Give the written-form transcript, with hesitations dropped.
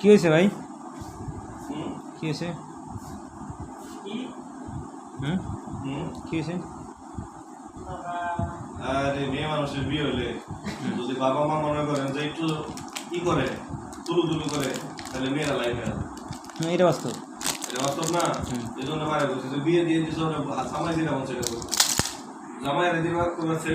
কি হয়েছে ভাই? কি হয়েছে? কি হয়েছে? আরে মেয়ে মানুষের বিয়ে হলে যদি বাবা মা মনে করেন যে একটু কি করে তুলু তুলু করে তাহলে মেয়েরা লাইফে আসবে। এটা বাস্তব। এটা বাস্তব না? এই জন্য মারা করছে যে বিয়ে দিয়ে দিচ্ছে সামাই দিলাম সেটা জামাইয়ের দিন ছেলে